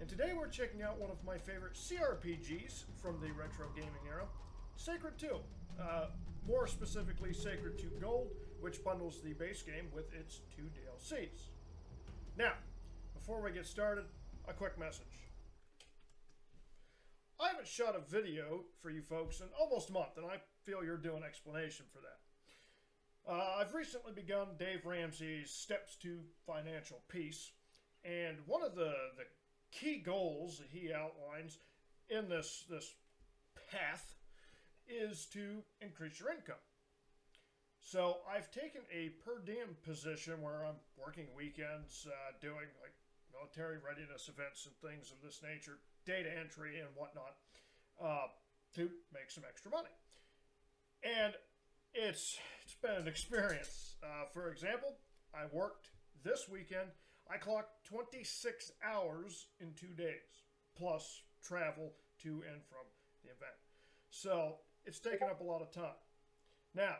and today we're checking out one of my favorite CRPGs from the retro gaming era, Sacred 2. More specifically, Sacred 2 Gold, which bundles the base game with its 2 DLCs. Now, before we get started, a quick message. I haven't shot a video for you folks in almost a month, and I feel you're due an explanation for that. I've recently begun Dave Ramsey's Steps to Financial Peace, and one of the key goals that he outlines in this path is to increase your income. So I've taken a per diem position where I'm working weekends, doing like military readiness events and things of this nature, data entry and whatnot, to make some extra money. And it's been an experience. For example, I worked this weekend. I clocked 26 hours in 2 days, plus travel to and from the event. So it's taken up a lot of time. Now,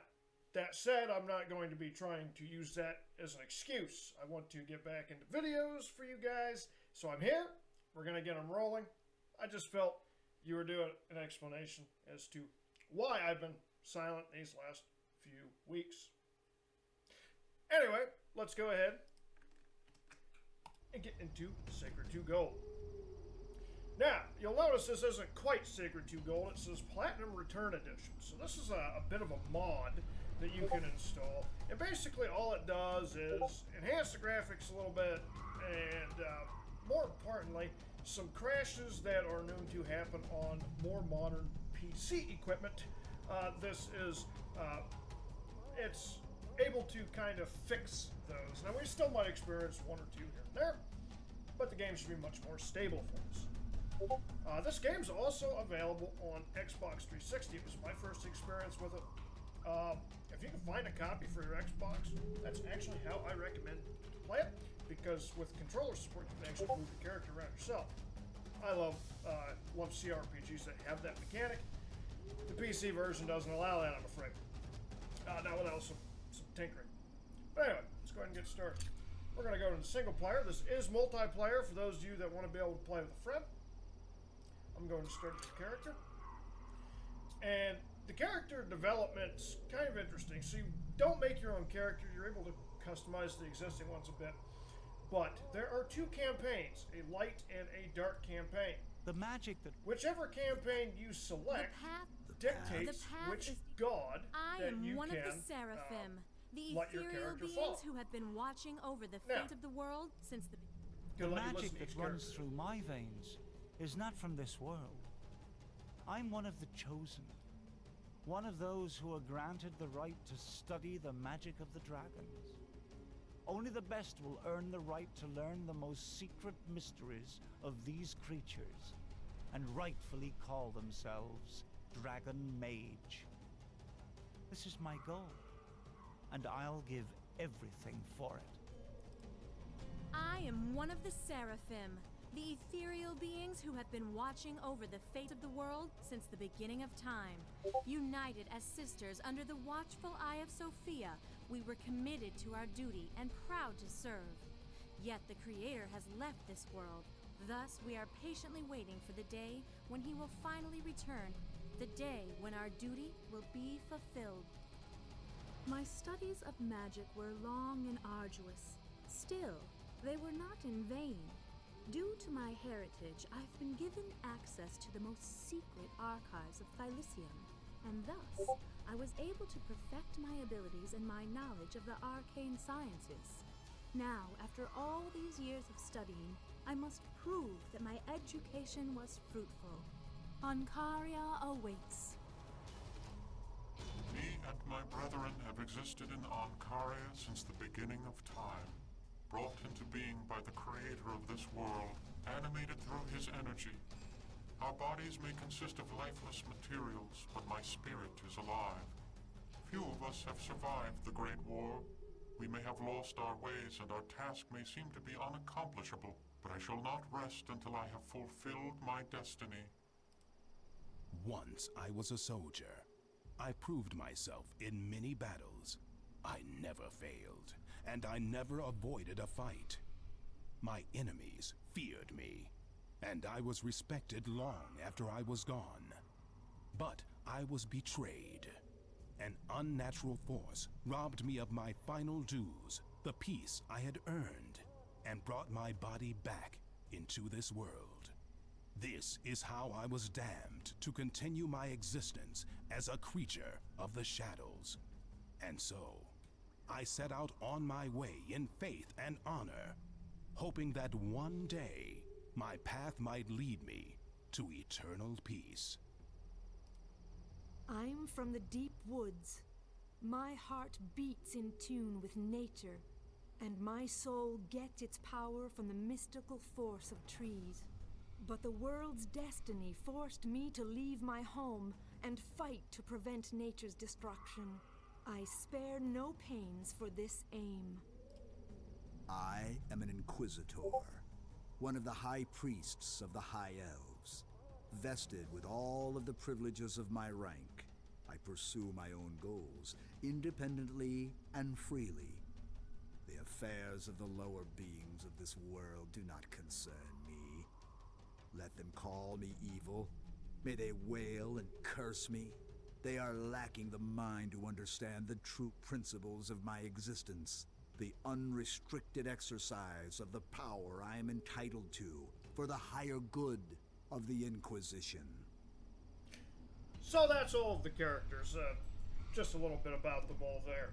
that said, I'm not going to be trying to use that as an excuse. I want to get back into videos for you guys. So I'm here. We're going to get them rolling. I just felt you were doing an explanation as to why I've been silent these last few weeks. Anyway, let's go ahead and get into Sacred 2 Gold. Now, you'll notice this isn't quite Sacred 2 Gold. It says Platinum Return Edition. So this is a bit of a mod that you can install. And basically all it does is enhance the graphics a little bit and more importantly, some crashes that are known to happen on more modern PC equipment. This is, it's able to kind of fix those. Now we still might experience one or two here and there, but the game should be much more stable for us. This game's also available on Xbox 360. It was my first experience with it. If you can find a copy for your Xbox, that's actually how I recommend to play it, because with controller support, you can actually move the character around yourself. I love CRPGs that have that mechanic. The PC version doesn't allow that, I'm afraid. Not without some tinkering. But anyway, let's go ahead and get started. We're going to go to the single player. This is multiplayer for those of you that want to be able to play with a friend. I'm going to start with the character. And the character development's kind of interesting. So you don't make your own character. You're able to customize the existing ones a bit. But there are two campaigns, a light and a dark campaign. The magic that... Whichever campaign you select dictates which god that you can one of the Seraphim, the let your ethereal character beings fall. who have been watching over the fate of the world since the... The magic that runs through my veins is not from this world. I'm one of the chosen. One of those who are granted the right to study the magic of the dragons. Only the best will earn the right to learn the most secret mysteries of these creatures and rightfully call themselves Dragon Mage. This is my goal, and I'll give everything for it. I am one of the Seraphim, the ethereal beings who have been watching over the fate of the world since the beginning of time. United as sisters under the watchful eye of Sophia, we were committed to our duty and proud to serve. Yet the Creator has left this world. Thus, we are patiently waiting for the day when he will finally return, the day when our duty will be fulfilled. My studies of magic were long and arduous. Still, they were not in vain. Due to my heritage, I've been given access to the most secret archives of Thylicium, and thus, I was able to perfect my abilities and my knowledge of the arcane sciences. Now, after all these years of studying, I must prove that my education was fruitful. Ancaria awaits. Me and my brethren have existed in Ancaria since the beginning of time. Brought into being by the creator of this world, animated through his energy. Our bodies may consist of lifeless materials, but my spirit is alive. Few of us have survived the Great War. We may have lost our ways, and our task may seem to be unaccomplishable, but I shall not rest until I have fulfilled my destiny. Once I was a soldier. I proved myself in many battles. I never failed, and I never avoided a fight. My enemies feared me. and I was respected long after I was gone. But I was betrayed. An unnatural force robbed me of my final dues, the peace I had earned, and brought my body back into this world. This is how I was damned to continue my existence as a creature of the shadows. And so, I set out on my way in faith and honor, hoping that one day my path might lead me to eternal peace. I'm from the deep woods. My heart beats in tune with nature, and my soul gets its power from the mystical force of trees. But the world's destiny forced me to leave my home and fight to prevent nature's destruction. I spare no pains for this aim. I am an Inquisitor, one of the High Priests of the High Elves. Vested with all of the privileges of my rank, I pursue my own goals, independently and freely. The affairs of the lower beings of this world do not concern me. Let them call me evil. May they wail and curse me. They are lacking the mind to understand the true principles of my existence. The unrestricted exercise of the power I am entitled to for the higher good of the Inquisition. So that's all of the characters. Just a little bit about them all there.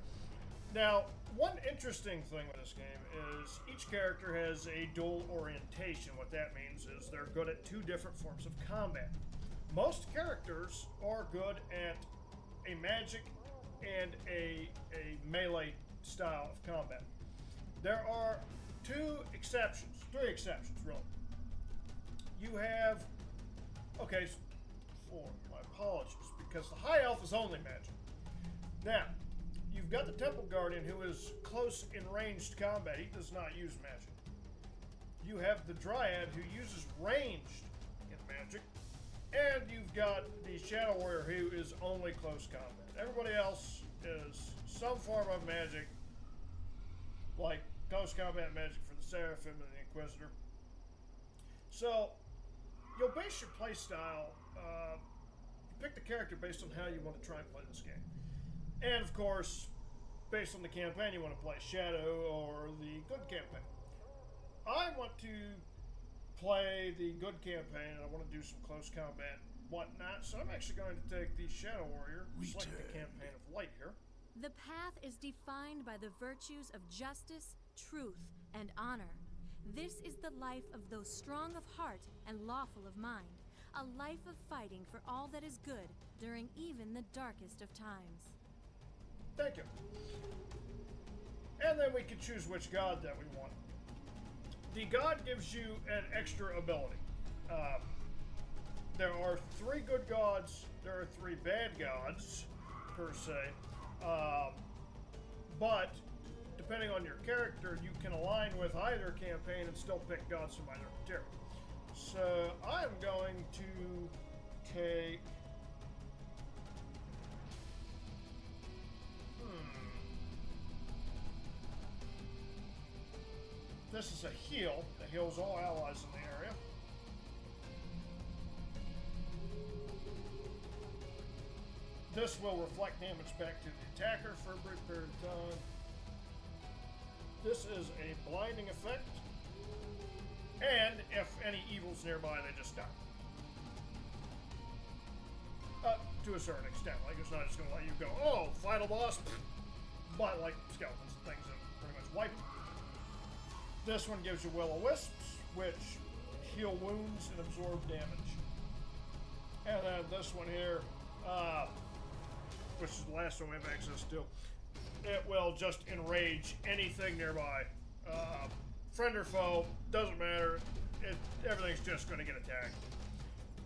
Now, one interesting thing with this game is each character has a dual orientation. What that means is they're good at two different forms of combat. Most characters are good at a magic and a melee style of combat. There are three exceptions really. You have, okay, four, my apologies, because the High Elf is only magic. Now, you've got the Temple Guardian who is close in ranged combat. He does not use magic. You have the Dryad who uses ranged in magic. And you've got the Shadow Warrior who is only close combat. Everybody else is some form of magic, like close combat magic for the Seraphim and the Inquisitor. So, you'll base your playstyle, you pick the character based on how you want to try and play this game. And of course, based on the campaign you want to play, Shadow or the Good campaign. I want to play the Good campaign, and I want to do some close combat and whatnot, so I'm actually going to take the Shadow Warrior, select the campaign of Light here. The path is defined by the virtues of justice, truth, and honor. This is the life of those strong of heart and lawful of mind, a life of fighting for all that is good during even the darkest of times. Thank you. And then we can choose which god that we want. The god gives you an extra ability. There are 3 good gods, there are 3 bad gods, per se. But, depending on your character, you can align with either campaign and still pick gods from either material. So, I'm going to take... This is a heal that heals all allies in the area. This will reflect damage back to the attacker for a brief period of time. This is a blinding effect. And if any evil's nearby, they just die. To a certain extent. Like, it's not just going to let you go, oh, final boss. But like skeletons and things that pretty much wipe it. This one gives you Will-O-Wisps, which heal wounds and absorb damage. And then this one here, which is the last one we have access to, it will just enrage anything nearby. Friend or foe, doesn't matter. Everything's just going to get attacked.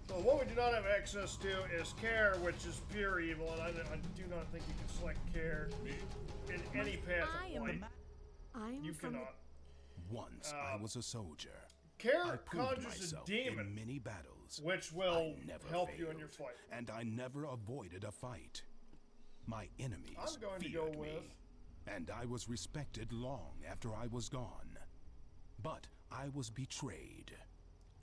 So what we do not have access to is Care, which is pure evil, and I do not think you can select Care in any path of light. You cannot. Once I was a soldier. Care conjures a demon in many battles, which will help you in your fight. And I never avoided a fight. My enemies feared me, and I was respected long after I was gone. But I was betrayed.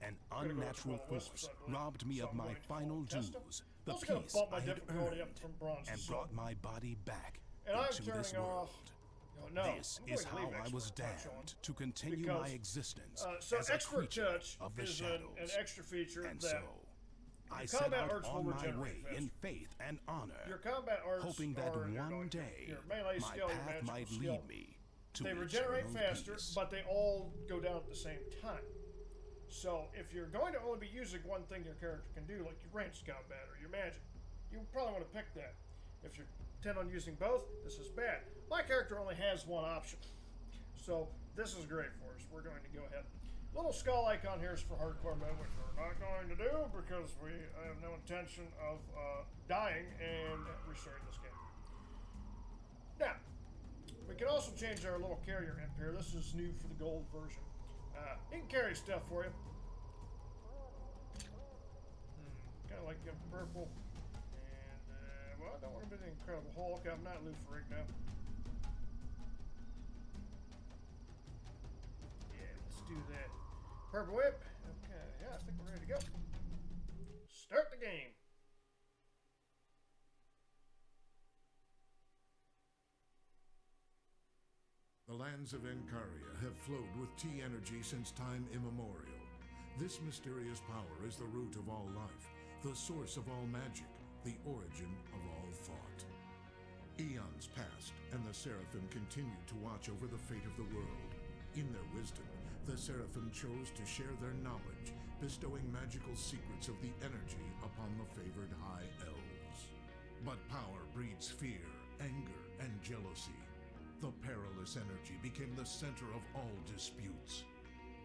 An Gonna go with unnatural Will Wisps, force I believe. robbed me So of I'm my going to call final Testa. dues, the Also gonna peace bump my I had difficulty up earned, from bronze to and silver. brought my body back And I'm into this turning world. off. No, This I'm going is to how leave I was expert touch on, damned to continue my because, existence so as a expert creature touch of the is shadows. an extra feature And that so, I your set combat out arts will on my regenerate way faster. in faith and honor, your combat arts hoping that are one day your melee my skill, your path magical might skill. lead me to They regenerate eternal faster, peace. but they all go down at the same time. So if you're going to only be using one thing your character can do, like your ranged combat or your magic, you probably want to pick that. If you intend on using both, this is bad. My character only has one option, so this is great for us. We're going to go ahead. Little skull icon here is for hardcore mode, which we're not going to do because we have no intention of dying and restarting this game. Now, we can also change our little carrier imp here. This is new for the gold version. It can carry stuff for you. Kind of like purple. And, well, I don't want to be the Incredible Hulk. I'm not Lofi right now. Yeah, let's do that. Purple whip. Okay, yeah, I think we're ready to go. Start the game. The lands of Encaria have flowed with T energy since time immemorial. This mysterious power is the root of all life, the source of all magic, the origin of all thought. Eons passed, and the Seraphim continued to watch over the fate of the world. In their wisdom, the Seraphim chose to share their knowledge, bestowing magical secrets of the energy upon the favored High Elves. But power breeds fear, anger, and jealousy. The perilous energy became the center of all disputes.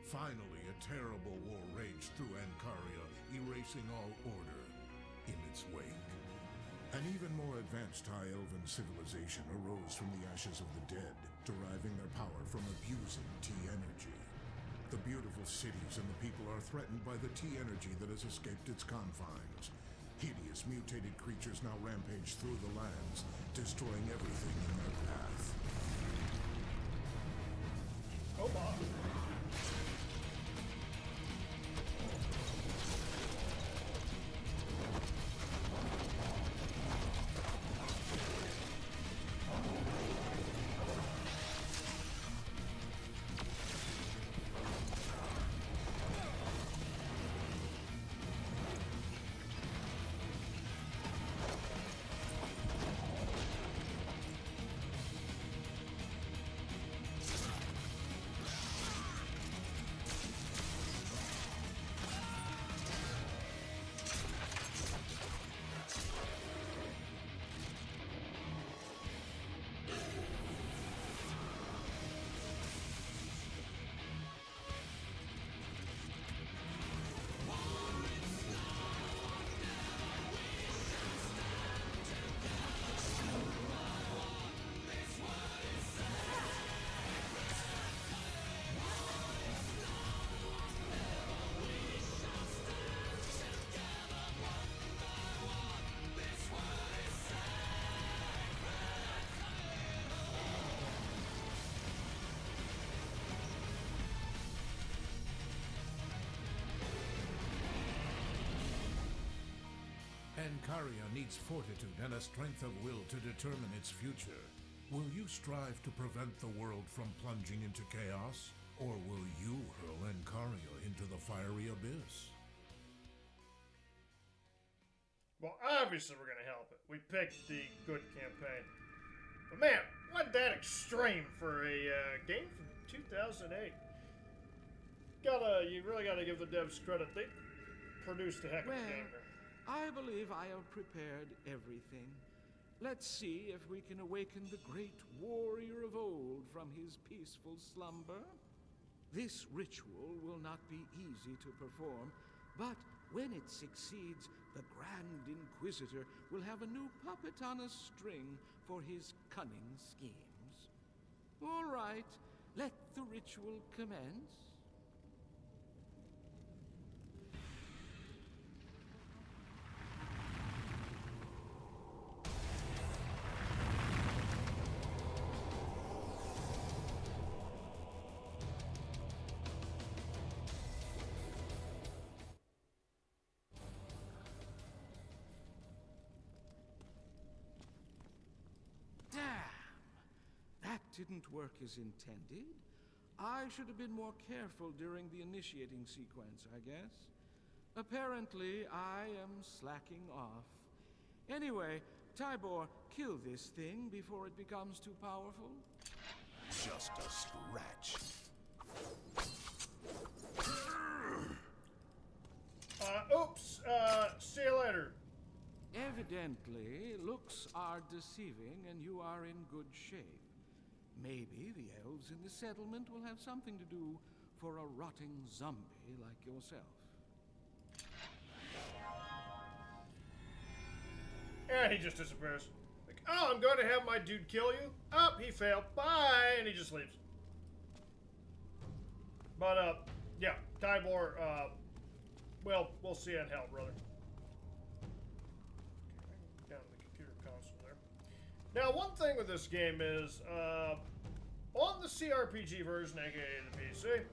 Finally, a terrible war raged through Encaria, erasing all order in its wake. An even more advanced High Elven civilization arose from the ashes of the dead, deriving their power from abusing T energy. The beautiful cities and the people are threatened by the T energy that has escaped its confines. Hideous mutated creatures now rampage through the lands, destroying everything in their path. Oh my. Encaria needs fortitude and a strength of will to determine its future. Will you strive to prevent the world from plunging into chaos? Or will you hurl Encaria into the fiery abyss? Well, obviously we're going to help it. We picked the good campaign. But man, wasn't that extreme for a game from 2008? You really gotta give the devs credit. They produced a heck of a game here. I believe I have prepared everything. Let's see if we can awaken the great warrior of old from his peaceful slumber. This ritual will not be easy to perform, but when it succeeds, the Grand Inquisitor will have a new puppet on a string for his cunning schemes. All right, let the ritual commence. didn't work as intended. I should have been more careful during the initiating sequence, I guess. Apparently, I am slacking off. Anyway, Tybor, kill this thing before it becomes too powerful. Just a scratch. Oops. See you later. Evidently, looks are deceiving and you are in good shape. Maybe the elves in the settlement will have something to do for a rotting zombie like yourself. And he just disappears. Like, oh, I'm going to have my dude kill you. Oh, he failed. Bye. And he just leaves. But, yeah, Tybor, well, we'll see you in hell, brother. Okay, down to the computer console there. Now, one thing with this game is, on the CRPG version, aka the PC,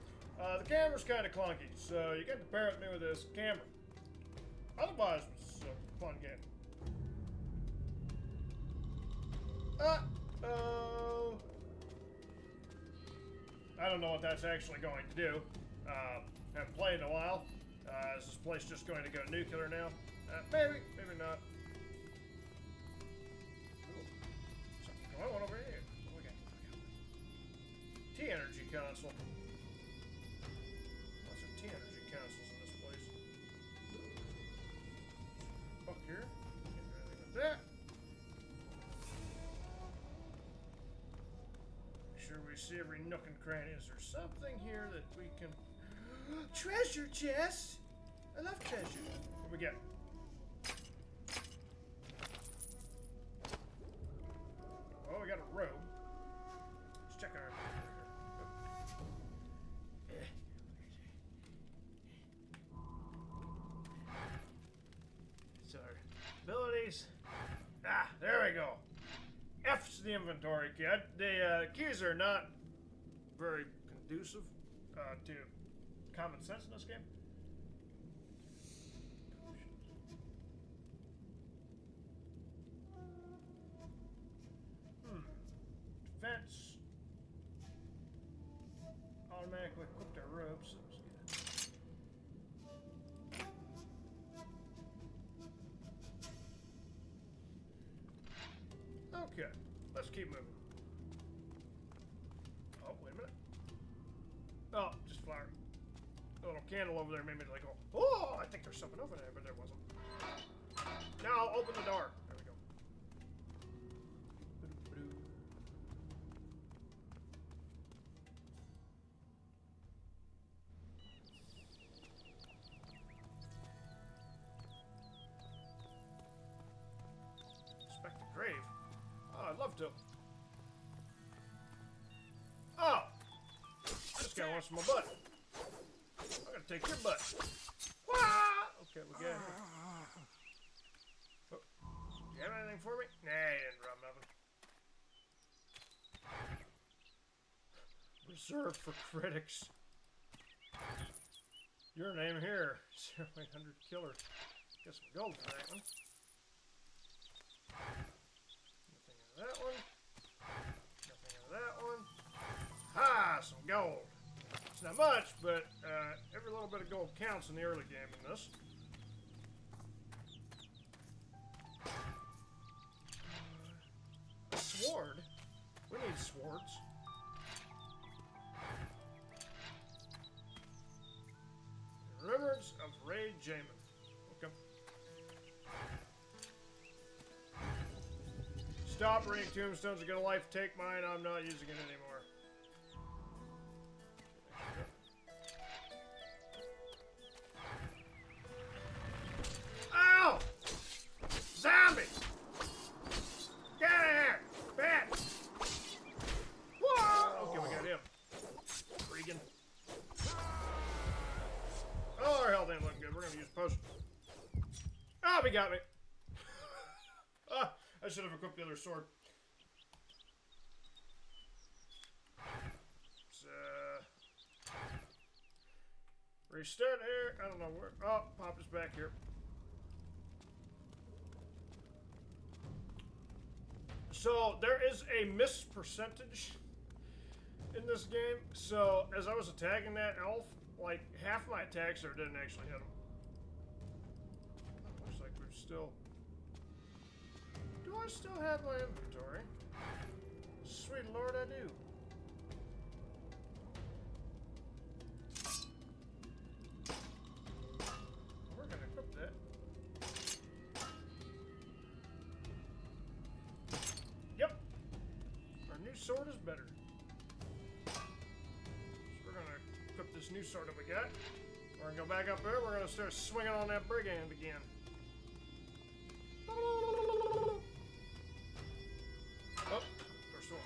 the camera's kind of clunky, so you get to pair with me with this camera. Otherwise, it's a fun game. Uh-oh. I don't know what that's actually going to do. Haven't played in a while. Is this place just going to go nuclear now? Maybe, maybe not. Ooh, something going on over here. What do we got? T-Energy console. Lots of T-Energy consoles in this place. Up here. Can't do anything with that. Make sure we see every nook and cranny. Is there something here that we can... Treasure chest! I love treasure. What we get? Oh, we got a robe. Let's check our... So our abilities. Ah, there we go. F's the inventory key. The keys are not very conducive to common sense in this game. Defense. Automatically equipped our robes. Okay, let's keep moving. Oh, wait a minute. Oh, just flower. A little candle over there made me like, oh, I think there's something over there, but there wasn't. Now I'll open the door. There we go. Inspect the grave. Oh, I'd love to. Oh! This guy wants my butt. I'm gonna take your butt. Ah! Okay, we got it. Oh. Do you have anything for me? Nah, you didn't drop nothing. Reserved for critics. Your name here. 0800 killer. Get some gold for that one. Nothing out of that one. Nothing out of that one. Ha! Some gold. It's not much, but every little bit of gold counts in the early game in this. A sword? We need swords. Remembrance of Ray Jamin. Okay. Stop reading tombstones to get a life. Take mine. I'm not using it anymore. Ow! Zombie! Get out of here! Bad! Whoa! Okay, we got him. Regan. Oh, our health ain't looking good. We're gonna use potion. Oh, he got me. Ah, I should have equipped the other sword. Restart here. I don't know where. Oh, Pop is back here. So there is a miss percentage in this game, so as I was attacking that elf, like half my attacks there didn't actually hit him. Looks like we're still. Do I still have my inventory? Sweet Lord, I do. We're gonna equip that. Yep. Our new sword is better. So we're gonna equip this new sword that we got. We're gonna go back up there. We're gonna start swinging on that brigand again. Oh, first one.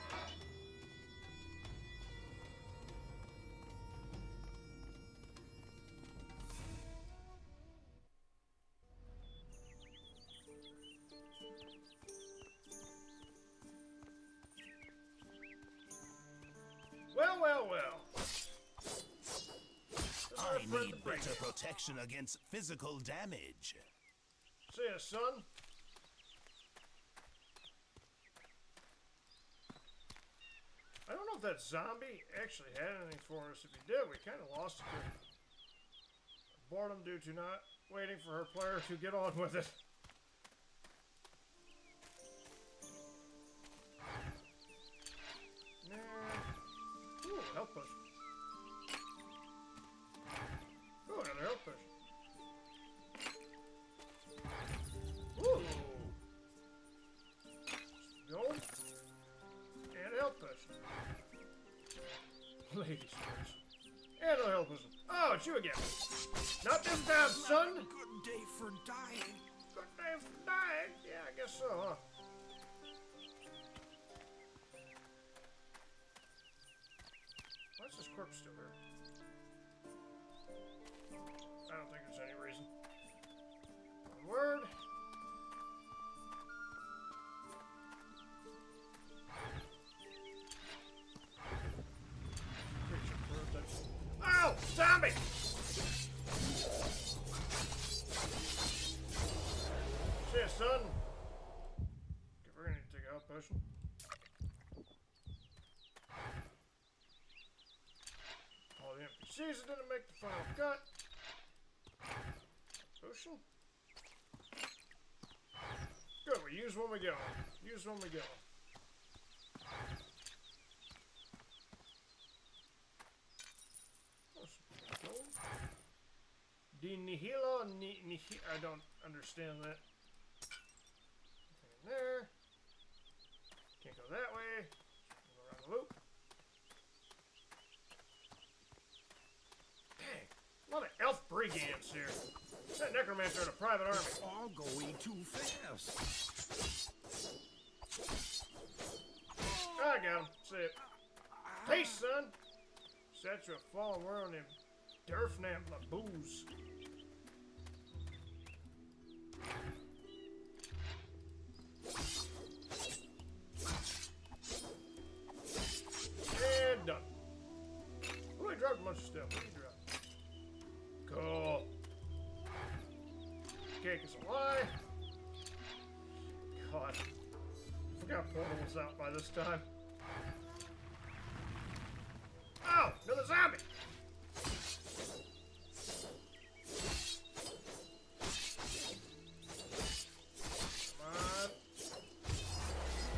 Well. I need better protection against physical damage. See ya, son. I don't know if that zombie actually had anything for us. If he did, we kind of lost it to boredom due to not waiting for her player to get on with it. Nah. Ooh, health potion. Ooh, another health potion. Ooh. Gold. And a health potion. Ladies first. And a health potion. Oh, it's you again. Not this time, son. Good day for dying. Good day for dying. Yeah, I guess so, huh? Why is this corpse still here? I don't think there's any reason. Word. Oh, zombie! See ya, son. Okay, we're gonna need to take a health potion. All the NPCs that didn't make the final cut. Potion. Good, we use when we go. Use when we go. De nihilo, I don't understand that. Nothing in there. Can't go that way. Go around the loop. Dang, a lot of elf brigands here. That necromancer had a private army. All going too fast. I got him. See it. Peace, son. Statue of fallen world named Durfnam Laboose. And done. Oh, I dropped a bunch of stuff. What did you drop? Cool. Cake is a lie. God. I forgot Portal was out by this time. Oh, another zombie! Come on.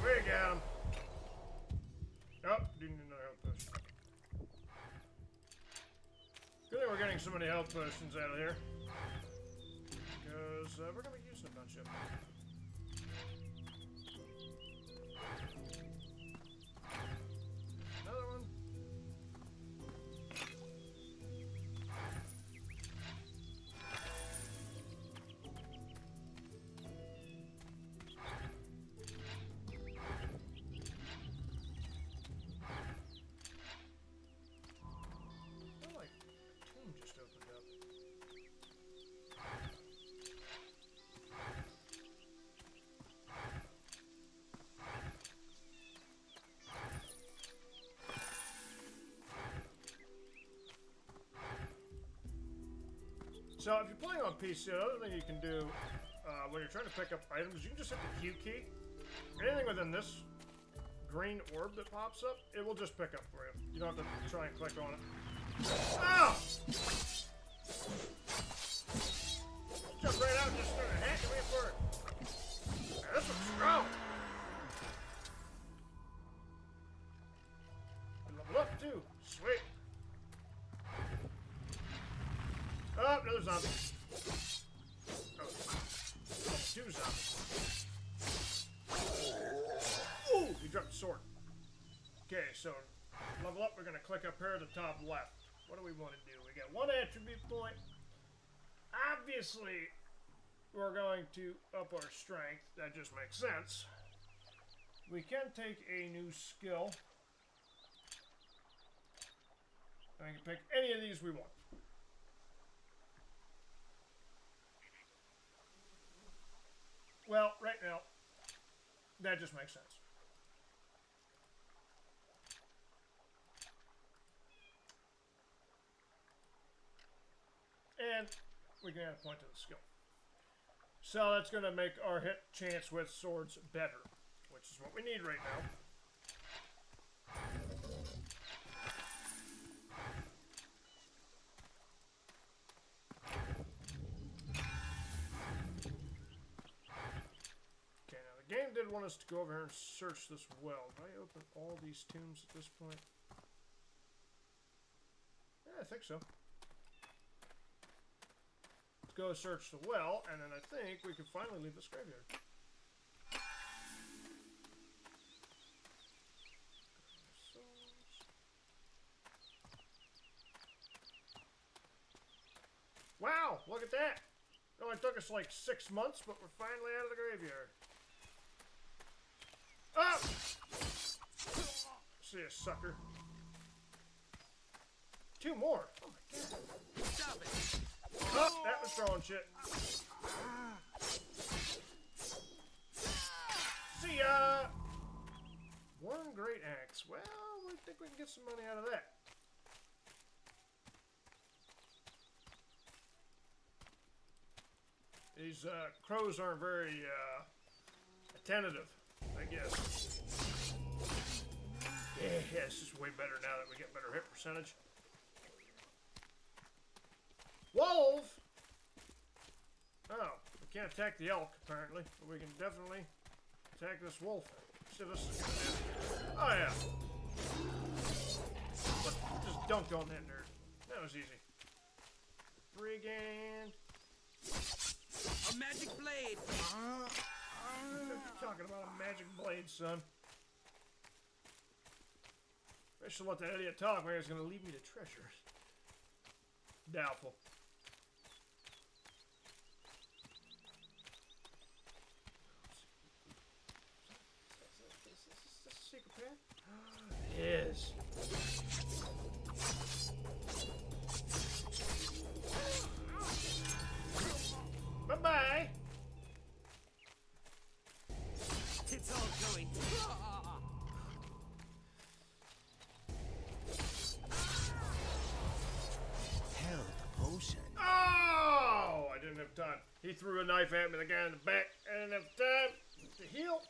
We got him. Oh, do need another health potion. Good thing we're getting so many health potions out of here. Because we're going to be using a bunch of them. Another one. I feel like a tomb just opened up. So if you're playing on PC, the other thing you can do when you're trying to pick up items, you can just hit the Q key. Anything within this green orb that pops up, it will just pick up for you. You don't have to try and click on it. Ow! Jump right out and just start hacking me for it. Man, this one's strong. And level up too. Sweet. Oh, another zombie. Oh, two zombies. Ooh, he dropped the sword. Okay, so level up, we're going to click up here at the top left. What do we want to do? We got one attribute point. Obviously, we're going to up our strength. That just makes sense. We can take a new skill. And we can pick any of these we want. Well, right now, that just makes sense. And we can add a point to the skill. So that's going to make our hit chance with swords better, which is what we need right now. Okay, now the game did want us to go over here and search this well. Did I open all these tombs at this point? Yeah, I think so. Go search the well, and then I think we can finally leave this graveyard. Wow, look at that! It only took us like 6 months, but we're finally out of the graveyard. Oh! See ya, sucker. 2 more. Oh my god. Stop it! Oh, that was throwing shit. See ya! 1 great axe. Well, I think we can get some money out of that. These crows aren't very attentive, I guess. Yeah, this is way better now that we get better hit percentage. Wolf! Oh, we can't attack the elk, apparently, but we can definitely attack this wolf. See if this is gonna happen. Oh, yeah. Just dunked on that nerd. That was easy. Brigand. A magic blade! You're talking about a magic blade, son. I should let that idiot talk. Maybe he's gonna leave me to treasure. Doubtful. Secret path? It is. Bye-bye. It's all going. Hell, the potion. Oh! I didn't have time. He threw a knife at me, the guy in the back. I didn't have time to heal.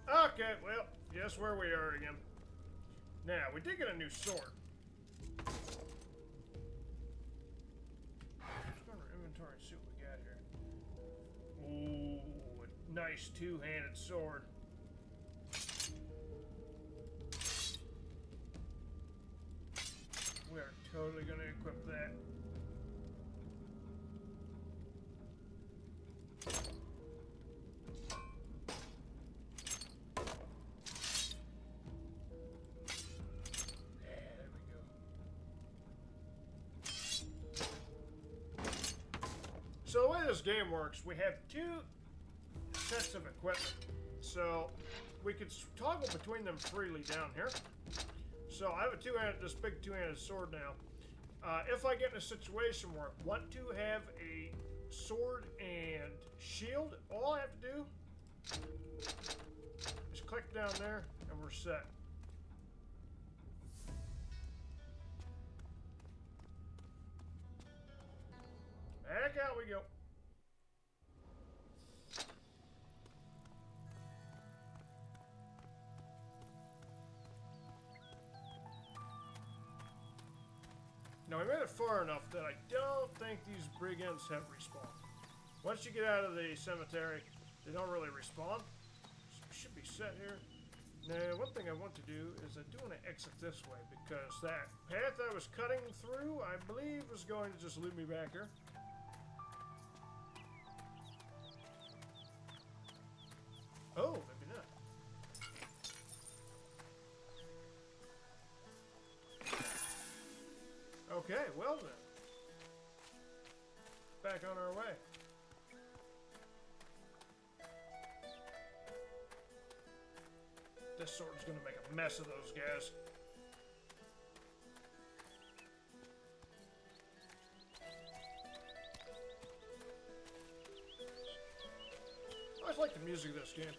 Okay, well, guess where we are again. Now, we did get a new sword. Let's go to our inventory and see what we got here. Ooh, a nice two-handed sword. We are totally going to equip that. So the way this game works, we have 2 sets of equipment. So we could toggle between them freely down here. So I have a this big two-handed sword now. If I get in a situation where I want to have a sword and shield, all I have to do is click down there and we're set. Back out we go. made it far enough that I don't think these brigands have respawned. Once you get out of the cemetery, they don't really respawn. So we should be set here. Now, one thing I want to do is I do want to exit this way because that path I was cutting through, I believe, was going to just loop me back here. Oh, maybe not. Okay, well then. Back on our way. This sword's gonna make a mess of those guys. I always like the music of this game.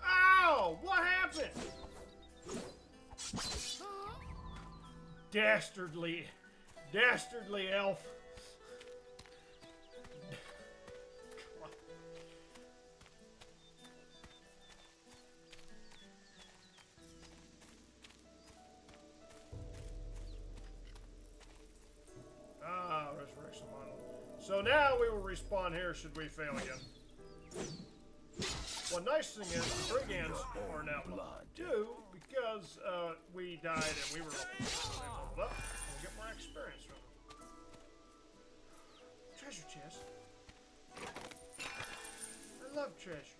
Ow! What happened? Dastardly elf. Come on. Ah, resurrection model. So now we will respawn here should we fail again. Well, nice thing is the brigands are now level 2 because we died and we were level 2, so they leveled up and we get more experience from them. Treasure chest. I love treasure.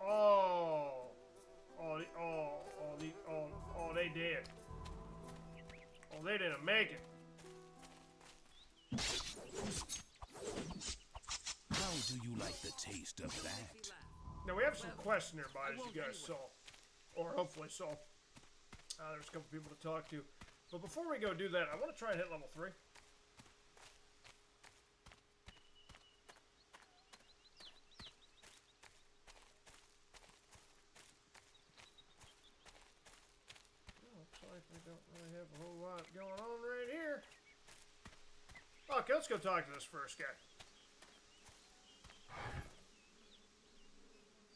Oh, they did. Oh, they didn't make it. How do you like the taste of that? Now we have some quests nearby, as you guys saw, or hopefully saw. There's a couple people to talk to, but before we go do that, I want to try and hit level 3. Looks like we don't really have a whole lot going on right here. Okay, let's go talk to this first guy.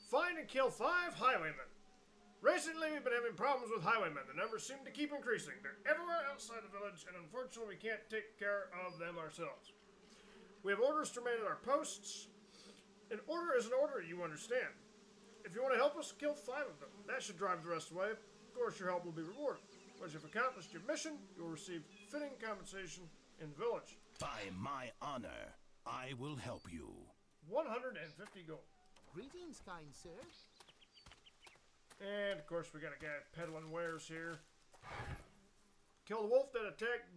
Find and kill 5 highwaymen. Recently, we've been having problems with highwaymen. The numbers seem to keep increasing. They're everywhere outside the village, and unfortunately, we can't take care of them ourselves. We have orders to remain at our posts. An order is an order, you understand. If you want to help us, kill 5 of them. That should drive the rest away. Of course, your help will be rewarded. Once you've accomplished your mission, you'll receive fitting compensation in the village. By my honor, I will help you. 150 gold. Greetings, kind sir. And, of course, we got a guy peddling wares here. Kill the wolf that attacked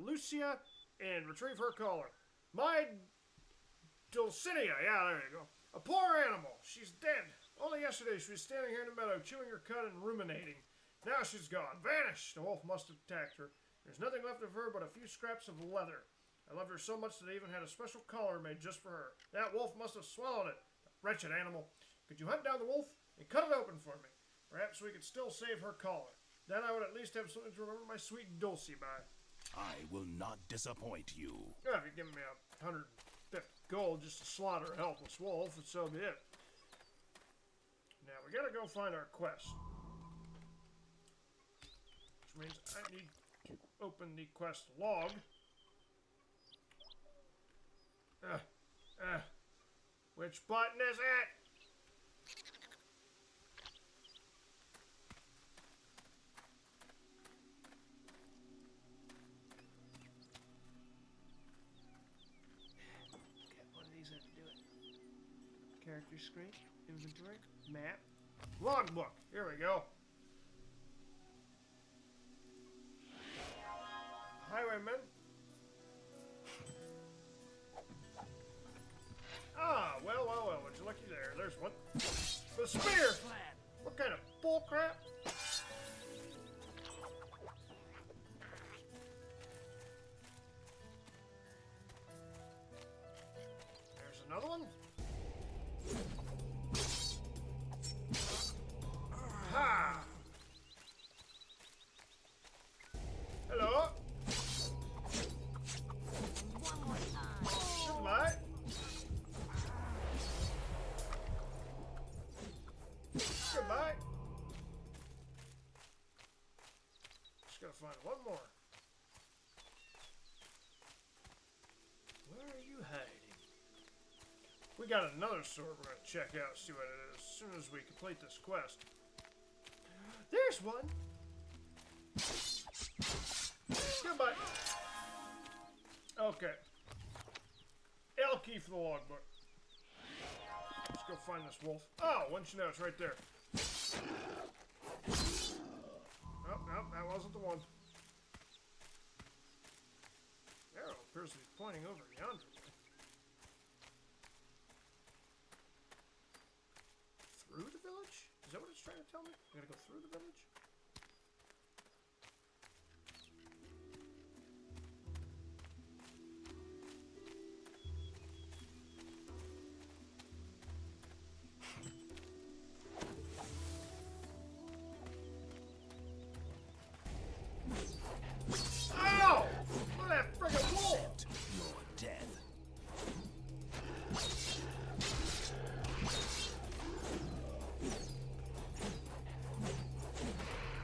Lucia and retrieve her collar. My Dulcinea, yeah, there you go. A poor animal. She's dead. Only yesterday she was standing here in the meadow, chewing her cud and ruminating. Now she's gone. Vanished. The wolf must have attacked her. There's nothing left of her but a few scraps of leather. I loved her so much that I even had a special collar made just for her. That wolf must have swallowed it. Wretched animal. Could you hunt down the wolf and cut it open for me? Perhaps we could still save her collar. Then I would at least have something to remember my sweet Dulcie by. I will not disappoint you. Yeah, if you give me 150 gold just to slaughter a helpless wolf, and so be it. Now, we gotta go find our quest. Which means I need to open the quest log. Which button is it? Got one of these, I have to do it. Character screen, inventory, map, logbook. Here we go. Highwayman. Ah, well, would you looky there? There's one. The spear! What kind of bullcrap? There's another one. Ha! Hello? Goodbye. find one more. Where are you hiding? We got another sword we're gonna check out, see what it is, as soon as we complete this quest. There's one! Goodbye! Okay. L key for the logbook. Let's go find this wolf. Oh, wouldn't you know, it's right there. Oh, no, that wasn't the one. Arrow appears to be pointing over yonder. Through the village? Is that what it's trying to tell me? I gotta go through the village? Ow! Look at that friggin' wolf! Accept your death.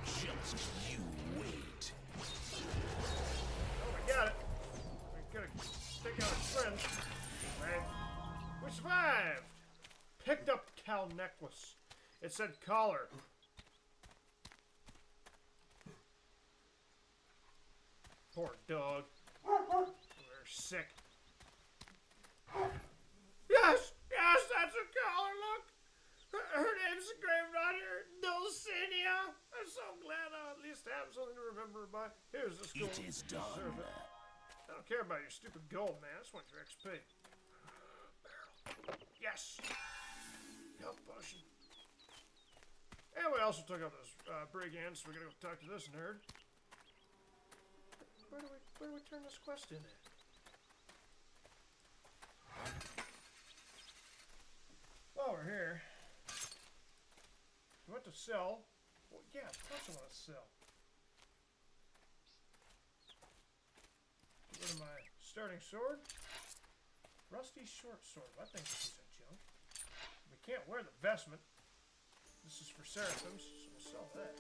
Just you wait. Oh, we got it. We gotta take out his friends. Right. We survived! Picked up cow necklace. It said collar. Poor dog. We're sick. Yes! Yes, that's a collar, look! Her name's engraved on here, Dulcinea. I'm so glad I'll at least have something to remember her by. Here's this gold. It is done. I don't care about your stupid gold, man. I just want your XP. Barrel. Yes! Health potion. And we also took out those brigands, so we gotta go talk to this nerd. Where do we turn this quest in at? While we're here, we want to sell. Well, yeah, of course I want to sell. Get rid of my starting sword. Rusty short sword. I think this is a junk. We can't wear the vestment. This is for seraphims, so we'll sell that.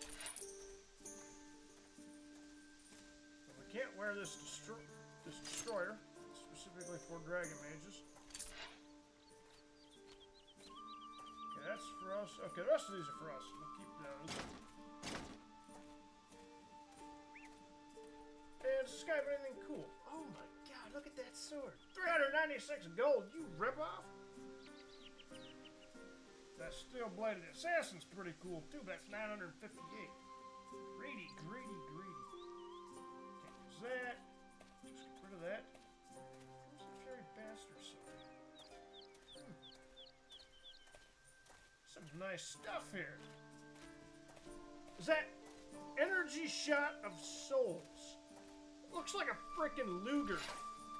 But we can't wear this destroyer, specifically for dragon mages. Okay, that's for us. Okay, the rest of these are for us. We'll keep those. And does this guy have anything cool? Oh my god, look at that sword. 396 gold, you ripoff! That steel-bladed assassin's pretty cool too, but that's 958. Greedy, greedy, greedy. Can't use that. Just get rid of that. Where's the Fury Bastard sword? Some nice stuff here. Is that Energy Shot of Souls? Looks like a frickin' Luger.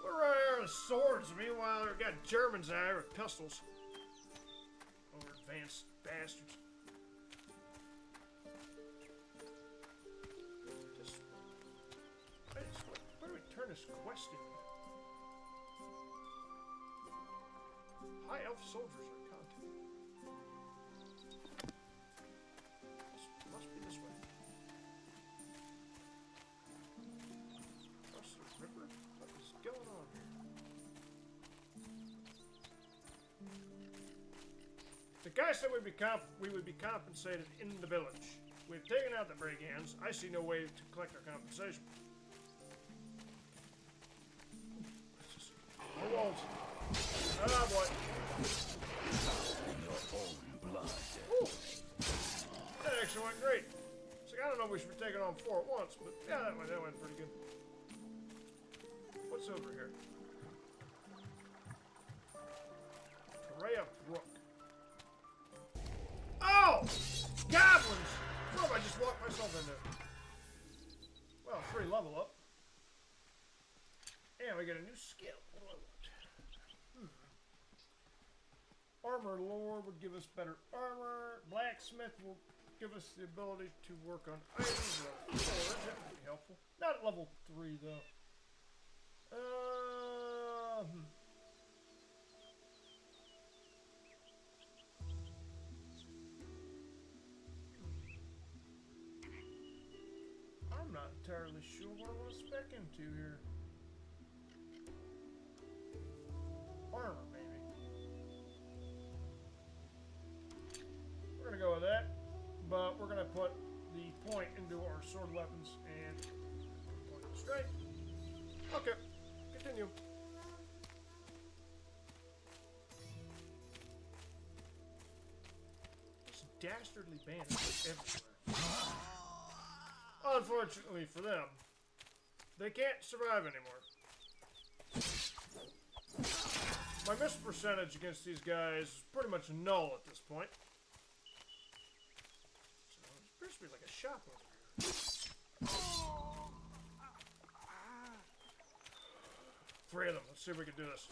We're right here with swords. Meanwhile, we've got Germans out here with pistols. Over advanced bastards. Where do we turn this quest in? High elf soldiers are content. Must be this way. Cross the river? What is going on here? The guy said we would be compensated in the village. We've taken out the brigands. I see no way to collect our compensation. More wolves. Ah, boy. Your own blood. Ooh. That actually went great. It's like, I don't know if we should be taking on 4 at once, but yeah, that went pretty good. What's over here? Torreya Brook. Oh! Goblins! What have I just walked myself into? Well, free level up. And we get a new skill. What do I want? Armor lore would give us better armor. Blacksmith will give us the ability to work on items. Level 4, that would be helpful. Not at level 3 though. I'm not entirely sure what I want to spec into here. Armor, maybe. We're gonna go with that, but we're gonna put the point into our sword weapons and point of strike. Okay, continue. These dastardly bandits are everywhere. Unfortunately for them, they can't survive anymore. My miss percentage against these guys is pretty much null at this point. So it appears to be like a shop over here. 3 of them. Let's see if we can do this.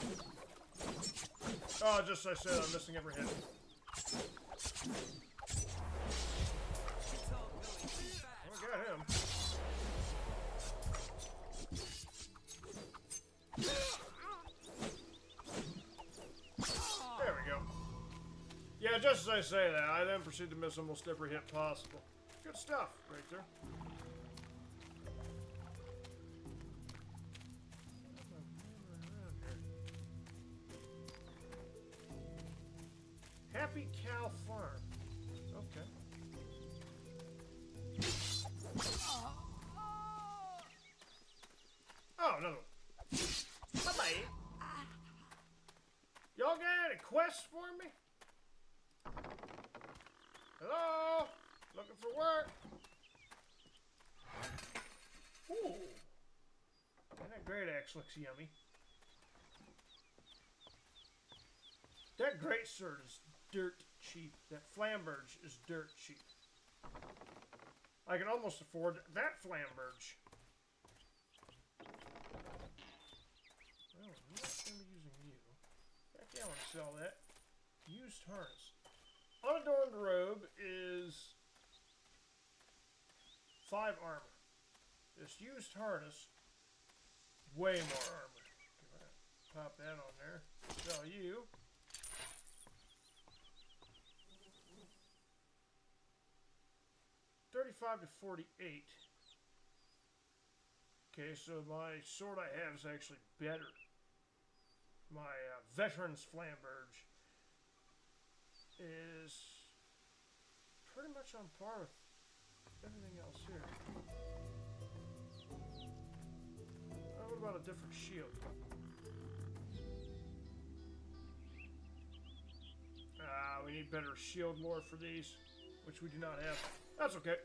Oh, just as I said, I'm missing every hit. Oh, I got him. There we go. Yeah, just as I say that, I then proceed to miss almost every hit possible. Good stuff right there. Happy Cow Farm. Okay. Oh, another one. Bye-bye. Y'all got any quests for me? Hello? Looking for work? Ooh. Man, that great axe looks yummy. That great sword is dirt cheap. That flamberge is dirt cheap. I can almost afford that flamberge. Well, I'm not going to be using you. Heck yeah, I want to sell that. Used harness. Unadorned robe is 5 armor. This used harness, way more armor. Okay, pop that on there. Sell you. $35 to $48. Okay, so my sword I have is actually better. My veteran's flamberge is pretty much on par with everything else here. What about a different shield? We need better shield lore for these, which we do not have. That's okay.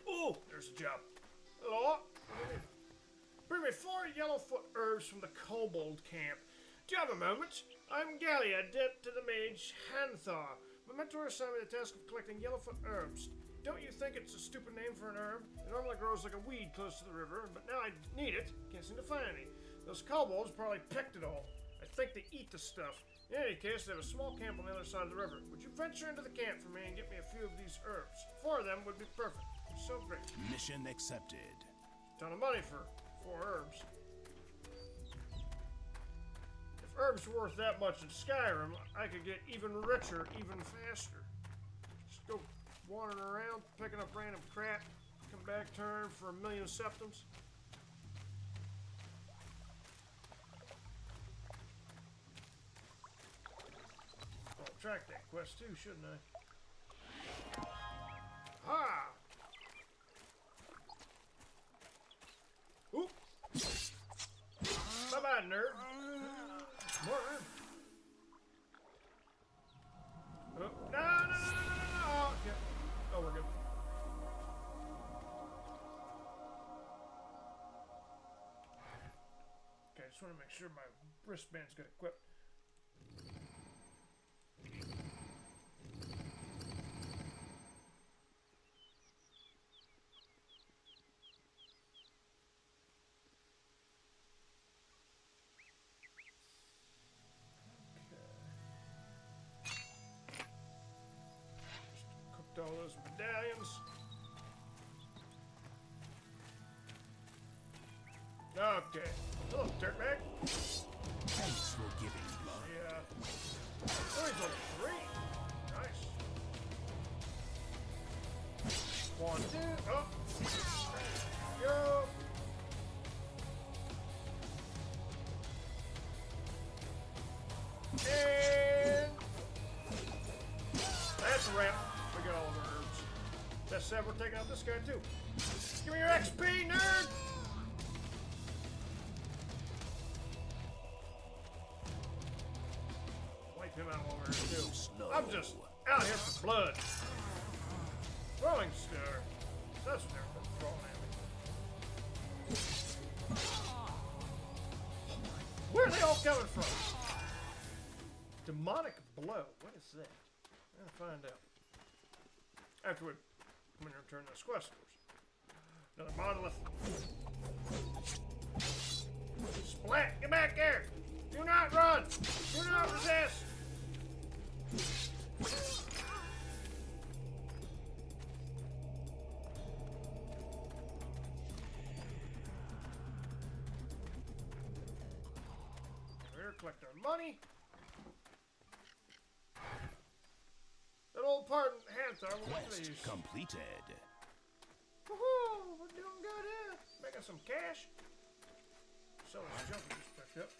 Oh, there's a job. Hello? Bring me 4 yellowfoot herbs from the kobold camp. Do you have a moment? I'm Gallia, adept to the mage Hanthaw. My mentor assigned me the task of collecting yellowfoot herbs. Don't you think it's a stupid name for an herb? It normally grows like a weed close to the river, but now I need it. Can't seem to find any. Those kobolds probably picked it all. I think they eat the stuff. In any case, they have a small camp on the other side of the river. Would you venture into the camp for me and get me a few of these herbs? 4 of them would be perfect. So great. Mission accepted. Ton of money for 4 herbs. If herbs were worth that much in Skyrim, I could get even richer, even faster. Just go wandering around, picking up random crap, come back, turn for 1,000,000 septums. I'll track that quest too, shouldn't I? Ha! Oop! Bye-bye, nerd. More armor. Oh, no, no, no, no, no, no, no. Oh, okay. Oh, we're good. Okay, I just want to make sure my wristband's good equipped. All those medallions. Okay. Hello, dirtbag. Thanks for giving blood. Yeah. Oh, he's level 3. Nice. 1, 2. Oh. that's a ramp. We got all of our herbs. That said, we're taking out this guy too. Give me your XP, nerd! Wipe him out while we're here too. I'm just out here for blood. Throwing star. That's what they're throwing at me. Where are they all coming from? Demonic blow. What is that? I'm gonna find out. After we return those quest scores. Another monolith. Splat! Get back there! Do not run! Do not resist! Here, collect our money. That old part in Hanthar, Quest completed. Woohoo! We're doing good here. Making some cash. Sell this junk we just picked up.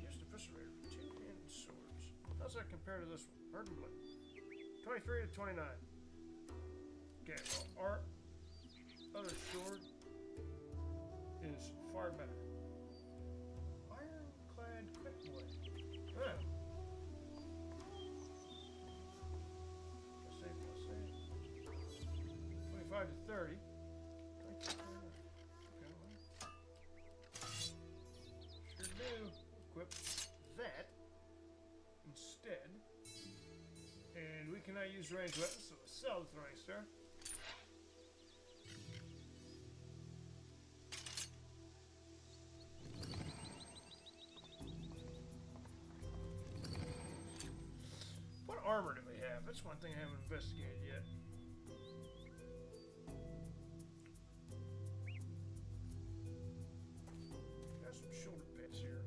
Used eviscerator for 2-handed swords. How's that compare to this one? Hardened blade. 23 to 29. Okay, well, our other sword is far better. Ironclad quick blade. Yeah. Plus 25 to 30. Okay, well. Sure do. Equip that instead. And we cannot use ranged weapons, so we'll sell the throwing star. What armor do we have? That's one thing I haven't investigated yet. Got some shoulder pads here.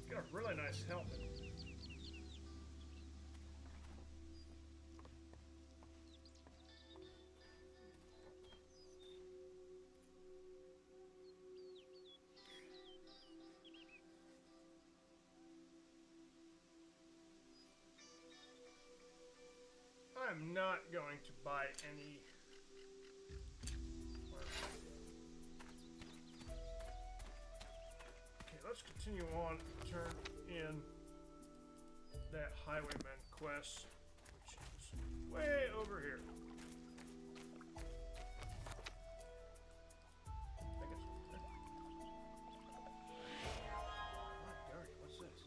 Got a really nice helmet. I'm not going to buy any. Okay, let's continue on and turn in that highwayman quest, which is way over here. I think it's over there. My God, what's this?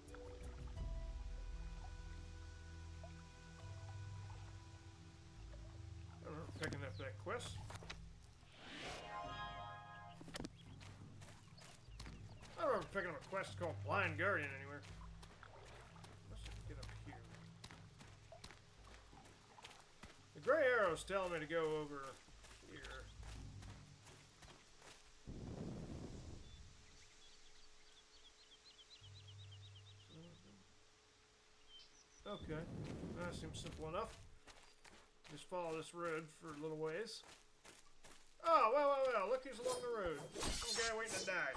I don't know, picking up that quest. I don't remember picking up a quest called Blind Guardian anywhere. Let's get up here. The gray arrow's telling me to go over here. Okay, that seems simple enough. Just follow this road for a little ways. Oh, well, look who's along the road. Some guy waiting to die.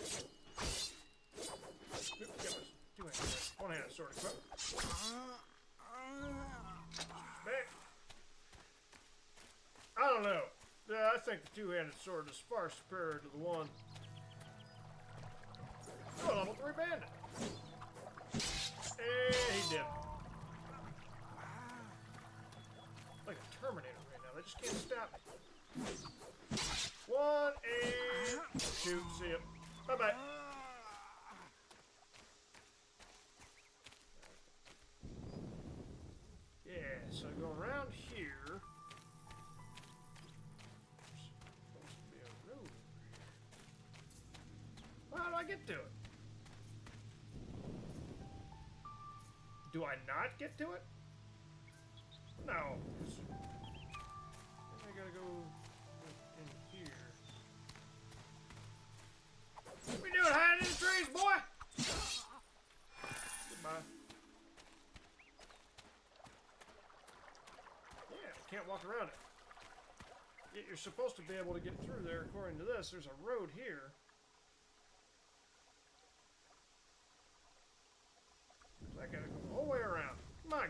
One-handed sword equipped. Back. I don't know. Yeah, I think the two-handed sword is far superior to the one. Oh, level 3 bandit. And he dipped. Like a Terminator right now. They just can't stop me. 1 and 2. See ya. Bye-bye. Yeah, so go around here. There's supposed to be a road over here. Well, how do I get to it? Do I not get to it? No. I gotta go in here. What we doing hiding in the trees, boy? Goodbye. Yeah, can't walk around it. Yet you're supposed to be able to get through there according to this. There's a road here.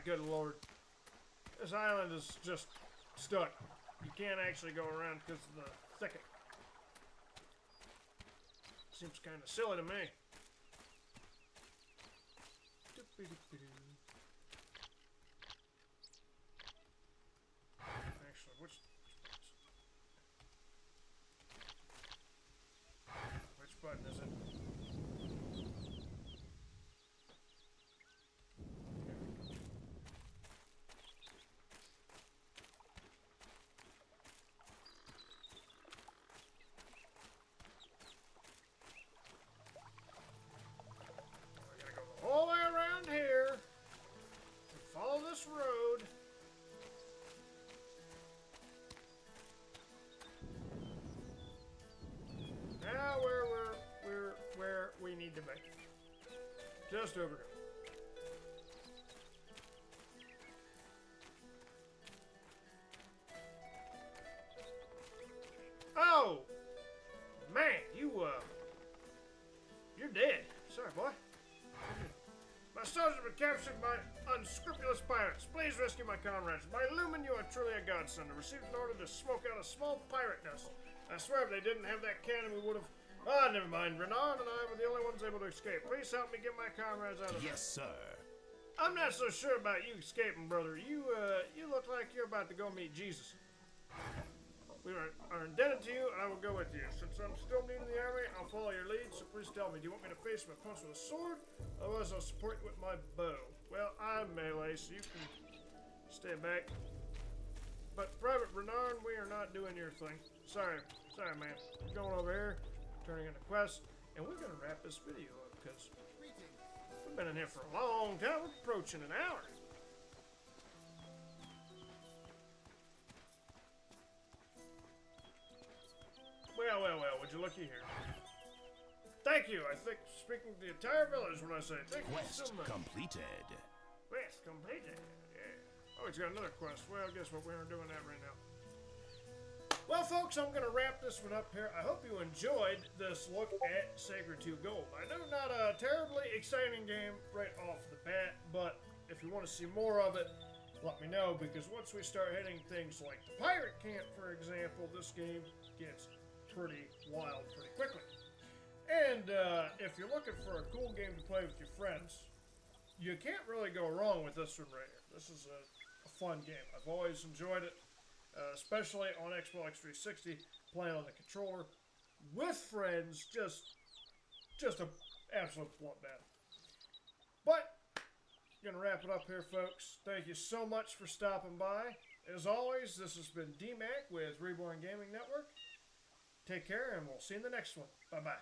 good lord. This island is just stuck. You can't actually go around because of the thicket. Seems kind of silly to me. Actually, which button is it? All the way around here and follow this road. Now we're where we need to be. Just over here. Oh man, you're dead. Sorry, boy. My soldiers have been captured by unscrupulous pirates. Please rescue my comrades. By Lumen, you are truly a godsend. I received an order to smoke out a small pirate nest. I swear if they didn't have that cannon, we would have... Ah, never mind. Renard and I were the only ones able to escape. Please help me get my comrades out of there. Yes, sir. I'm not so sure about you escaping, brother. You look like you're about to go meet Jesus. We are indebted to you, and I will go with you. Since I'm still new to the army, I'll follow your lead, so please tell me, do you want me to face my opponents with a sword? Otherwise, I'll support you with my bow. Well, I'm melee, so you can stay back. But Private Renard, we are not doing your thing. Sorry, man. We're going over here, turning in a quest, and we're going to wrap this video up, because we've been in here for a long time. We're approaching an hour. Well, would you looky here. Thank you. I think speaking to the entire village when I say thank you so Quest much. completed. Quest completed. Yeah. Oh, he's got another quest. Well, guess what? We aren't doing that right now. Well, folks, I'm going to wrap this one up here. I hope you enjoyed this look at Sacred 2 Gold. I know not a terribly exciting game right off the bat, but if you want to see more of it, let me know, because once we start hitting things like the Pirate Camp, for example, this game gets pretty wild pretty quickly. And if you're looking for a cool game to play with your friends, you can't really go wrong with this one right here. This is a fun game. I've always enjoyed it, especially on Xbox 360, playing on the controller with friends, just an absolute bloodbath. But gonna wrap it up here, folks. Thank you so much for stopping by. As always, this has been DMaC with Reborn Gaming Network. Take care, and we'll see you in the next one. Bye-bye.